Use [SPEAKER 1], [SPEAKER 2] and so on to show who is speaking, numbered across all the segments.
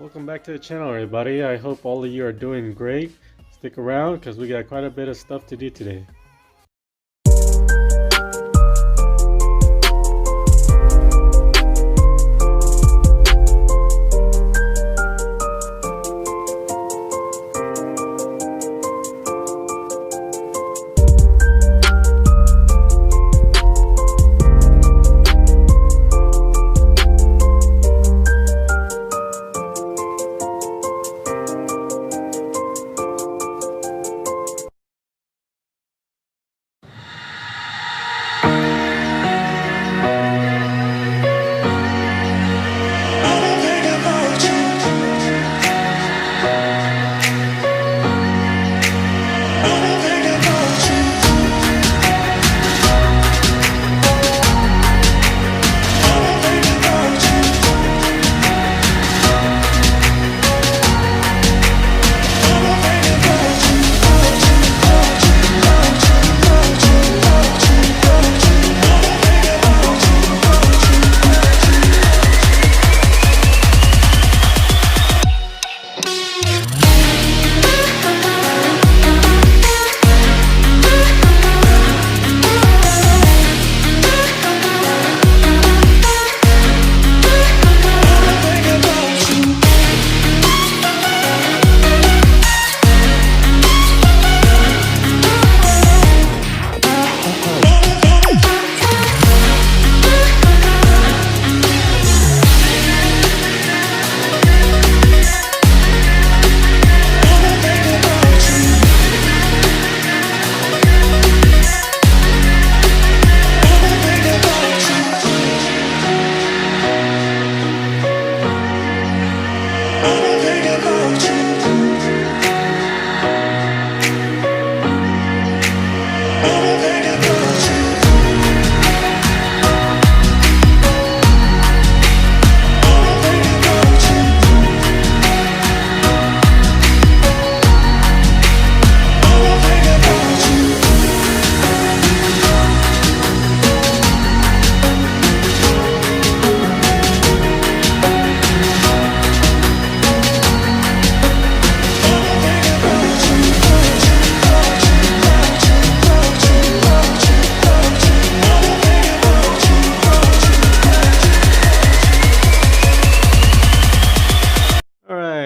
[SPEAKER 1] Welcome back to the channel, everybody. I hope all of you are doing great. Stick around because we got quite a bit of stuff to do today.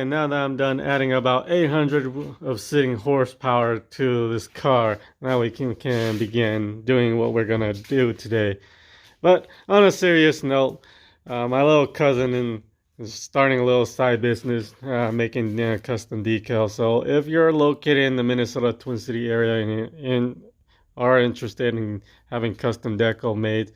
[SPEAKER 1] Now that I'm done adding about 800 of sitting horsepower to this car, now we can begin doing what we're gonna do today. But on a serious note, my little cousin is starting a little side business making custom decals. So if you're located in the Minnesota Twin City area and are interested in having custom decal made,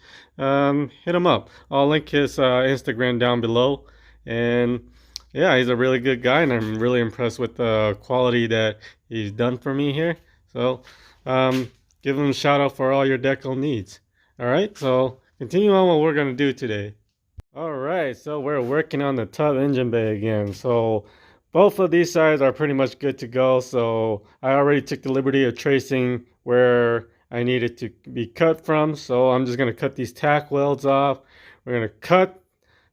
[SPEAKER 1] hit him up. I'll link his Instagram down below. And yeah, he's a really good guy, and I'm really impressed with the quality that he's done for me here. So give him a shout out for all your decal needs. All right, so continue on what we're going to do today. All right, so we're working on the tub engine bay again. So both of these sides are pretty much good to go. So I already took the liberty of tracing where I needed to be cut from. So I'm just going to cut these tack welds off. We're going to cut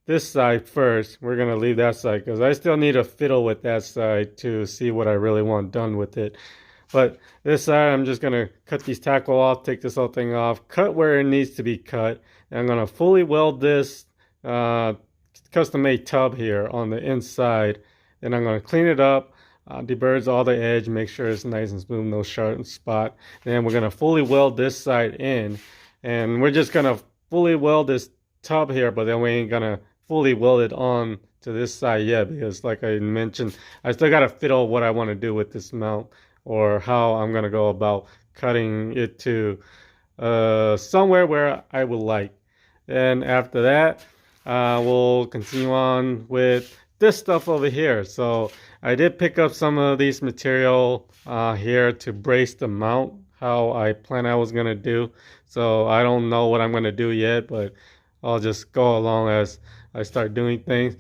[SPEAKER 1] this side first. We're going to leave that side because I still need to fiddle with that side to see what I really want done with it. But this side, I'm just going to cut these tack weld off, take this whole thing off, cut where it needs to be cut. And I'm going to fully weld this custom-made tub here on the inside. Then I'm going to clean it up, debirds all the edge, make sure it's nice and smooth, no sharp spot. Then we're going to fully weld this side in. And we're just going to fully weld this tub here, but then we ain't going to fully welded on to this side yet, because like I mentioned, I still got to fiddle what I want to do with this mount, or how I'm going to go about cutting it to somewhere where I would like. And after that, we'll continue on with this stuff over here. So I did pick up some of these material here to brace the mount, how I plan I was going to do. So I don't know what I'm going to do yet, but I'll just go along as I start doing things.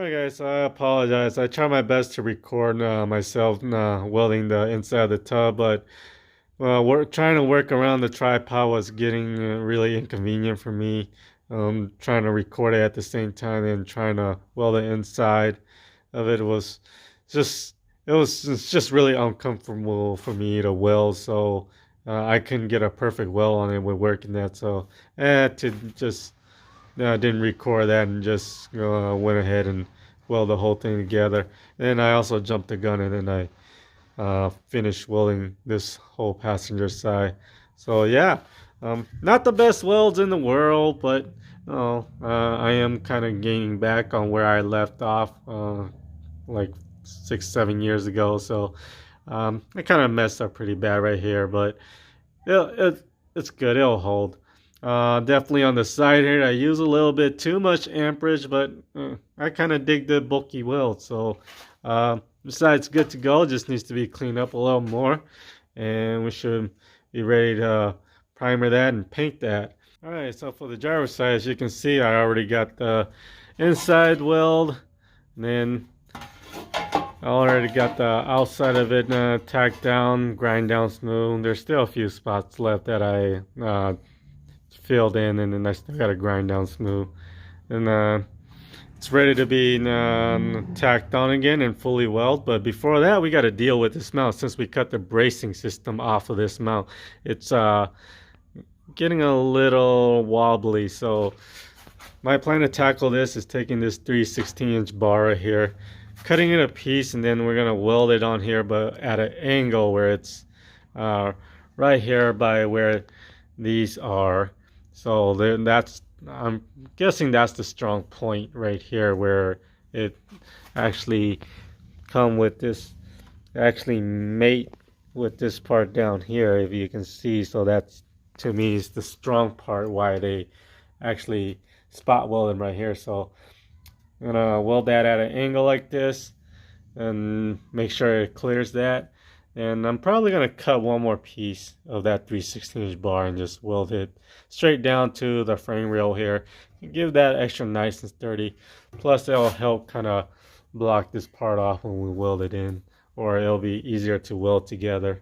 [SPEAKER 1] Alright guys, so I apologize. I try my best to record myself welding the inside of the tub, but we're trying to work around the tripod was getting really inconvenient for me. Trying to record it at the same time and trying to weld the inside of it was just it's just really uncomfortable for me to weld. So I couldn't get a perfect weld on it with working that. So I had to just didn't record that and just went ahead and weld the whole thing together. And then I also jumped the gun and then I finished welding this whole passenger side. So yeah, not the best welds in the world, but I am kind of gaining back on where I left off like 6, 7 years ago. So I kind of messed up pretty bad right here, but it's good. It'll hold. Definitely on the side here, I use a little bit too much amperage, but I kind of dig the bulky weld. So besides good to go, just needs to be cleaned up a little more, and we should be ready to primer that and paint that. All right, so for the driver's side, as you can see, I already got the inside weld, and then I already got the outside of it tacked down, grind down smooth. There's still a few spots left that I filled in, and then I still got to grind down smooth. And it's ready to be tacked on again and fully weld. But before that, we got to deal with this mount. Since we cut the bracing system off of this mount, it's getting a little wobbly. So my plan to tackle this is taking this 3/16" bar right here, cutting it a piece, and then we're gonna weld it on here, but at an angle where it's right here by where these are. So then I'm guessing that's the strong point right here where it actually come with this, actually mate with this part down here, if you can see. So that's, to me, is the strong part, why they actually spot weld them right here. So I'm gonna weld that at an angle like this and make sure it clears that. And I'm probably gonna cut one more piece of that 3/16" bar and just weld it straight down to the frame rail here. Give that extra nice and sturdy. Plus it'll help kind of block this part off when we weld it in, or it'll be easier to weld together.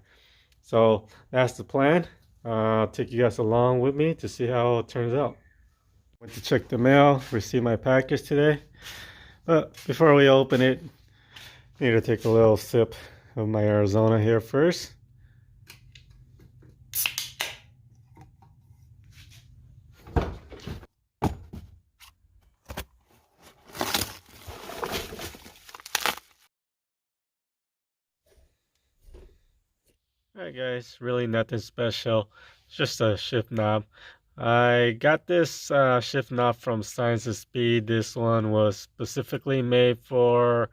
[SPEAKER 1] So that's the plan. I'll take you guys along with me to see how it turns out. Went to check the mail, received my package today. But before we open it, I need to take a little sip of my Arizona here first. Alright guys, really nothing special, just a shift knob. I got this shift knob from Science of Speed. This one was specifically made for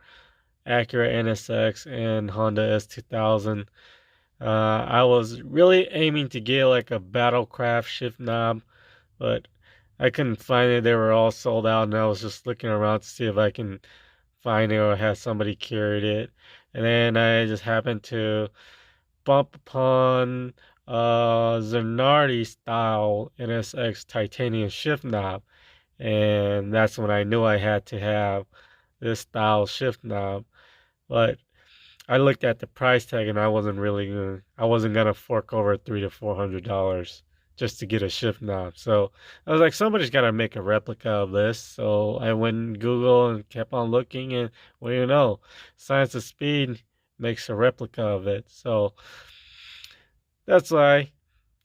[SPEAKER 1] Acura NSX and Honda S2000. I was really aiming to get like a Battlecraft shift knob, but I couldn't find it. They were all sold out, and I was just looking around to see if I can find it or have somebody carried it. And then I just happened to bump upon Zanardi style NSX titanium shift knob, and that's when I knew I had to have this style shift knob. But I looked at the price tag and I wasn't gonna fork over $300 to $400 just to get a shift knob. So I was like, somebody's gotta make a replica of this. So I went and Google and kept on looking, and what do you know? Science of Speed makes a replica of it. So that's why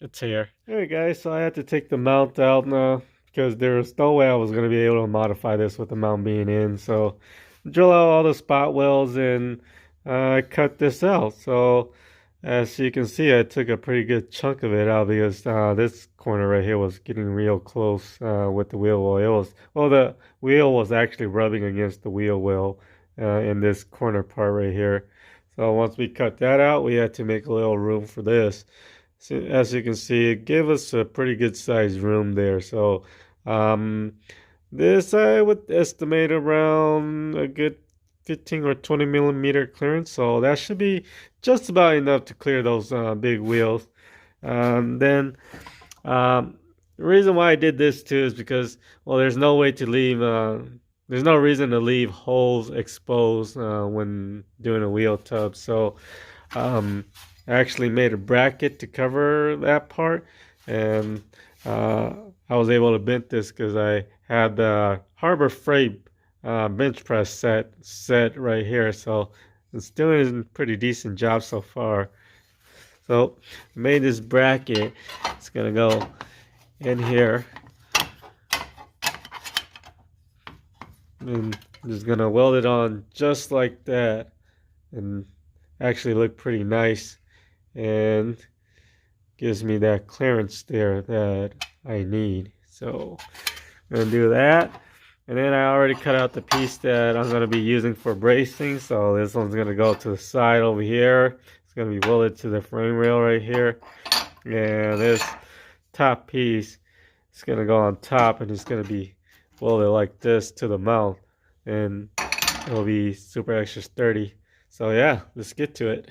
[SPEAKER 1] it's here. Alright guys, so I had to take the mount out now because there was no way I was gonna be able to modify this with the mount being in. So drill out all the spot welds and cut this out. So as you can see, I took a pretty good chunk of it out because this corner right here was getting real close with the wheel well. The wheel was actually rubbing against the wheel well in this corner part right here. So once we cut that out, we had to make a little room for this. So as you can see, it gave us a pretty good sized room there. So this I would estimate around a good 15 or 20 millimeter clearance. So that should be just about enough to clear those big wheels. Then the reason why I did this too is because, well, there's no way to leave there's no reason to leave holes exposed when doing a wheel tub. So I actually made a bracket to cover that part, and I was able to bend this because I had the Harbor Freight bench press set right here. So it's doing a pretty decent job so far. So made this bracket. It's gonna go in here, and just gonna weld it on just like that, and actually look pretty nice, and gives me that clearance there that I need. So I'm gonna do that, and then I already cut out the piece that I'm gonna be using for bracing. So this one's gonna go to the side over here. It's gonna be welded to the frame rail right here, and this top piece is gonna go on top, and it's gonna be welded like this to the mount, and it'll be super extra sturdy. So yeah, let's get to it.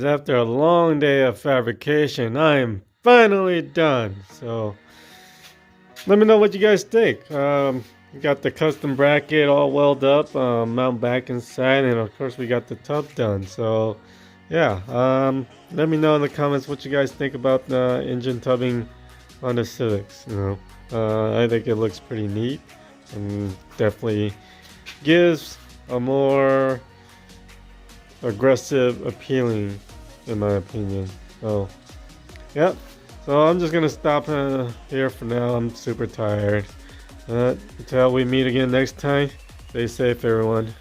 [SPEAKER 1] After a long day of fabrication, I am finally done. So let me know what you guys think. Got the custom bracket all welded up, mount back inside, and of course we got the tub done. So yeah, let me know in the comments what you guys think about the engine tubbing on the Civics. I think it looks pretty neat, and definitely gives a more aggressive, appealing, in my opinion. So yeah, so I'm just gonna stop here for now. I'm super tired. Until we meet again next time, stay safe, everyone.